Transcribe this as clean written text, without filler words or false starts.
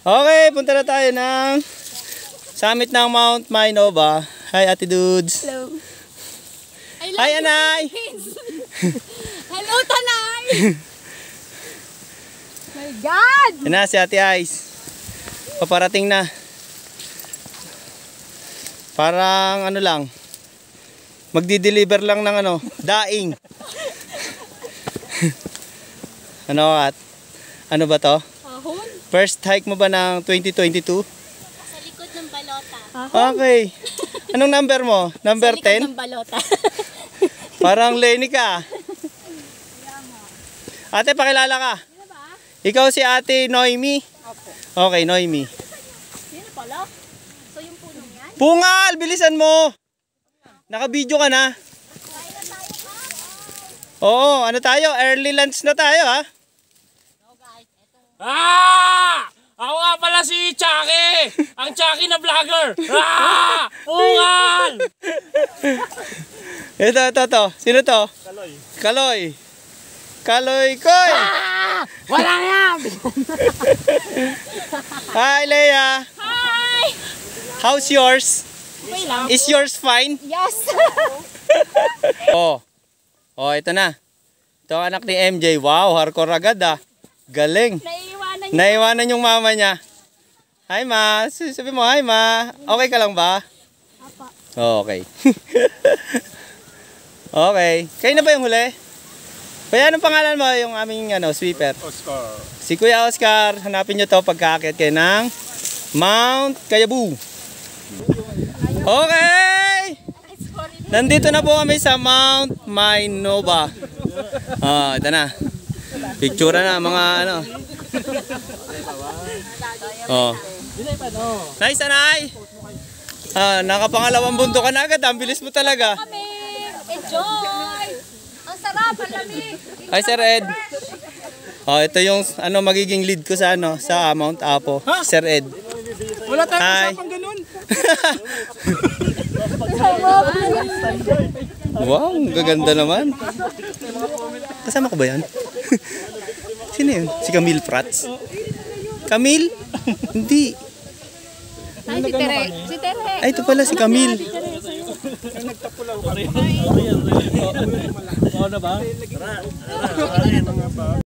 Okay, punta na tayo ng summit ng Mount Mainova. Hi, Ate Dudes. Hello. Hi, Anay. Hello, Tanay. My God. Yan na, si Ate Ice. Paparating na. Parang ano lang. Magdi-deliver lang ng ano, daing. Ano ba to? Ahon. First hike mo ba ng 2022? Sa likod ng balota. Okay. Anong number mo? Number 10? Sa likod ng balota. Parang Lenny ka. Ate, pakilala ka. Ikaw si Ate Noemi? Okay, Noemi. Sino pala? So yung punong yan? Pungal! Bilisan mo! Naka-video ka na. Oo, ano tayo? Early lunch na tayo, ha? Ako nga pala si Chucky! Ang Chucky na vlogger! Pungal! Ito. Sino to? Kaloy. Kaloy Koy! Wala yan! Hi, Leia. Hi! How's yours? Okay lang. Is yours fine? Yes. Oh, ito na. Ito ang anak ni MJ. Wow, hardcore agad ah. Galing. Naiiwanan niya. Naiwanan yung mama niya. Hi, ma. Sabi mo, hi, ma. Okay ka lang ba? Apa. Oh, okay. Okay. Kayo na ba yung huli? Kaya anong pangalan mo yung aming sweeper? Oscar. Si Kuya Oscar. Hanapin nyo to pagkakit kayo ng Mount Kayabu. Okay! Nandito na po kami sa Mount Mainova. Ito na. Picture na mga Nice, Anay! Nakapangalawang bundok ka na agad. Ang bilis mo talaga. Kami. Enjoy. Ang sarap. Ang lamig. Hi, Sir Ed. Ito yung magiging lead ko sa sa Mount Apo. Sir Ed. Wala tayong Hi. usapang ganun. Wow, ang gaganda naman. Kasama ko ba yan? Sino yun? Si Camille Prats? Camille? Hindi. Ay, si Tere. Si Tere. Ay, ito pala si Camille. Nagtapulaw ka rin. Oo na ba?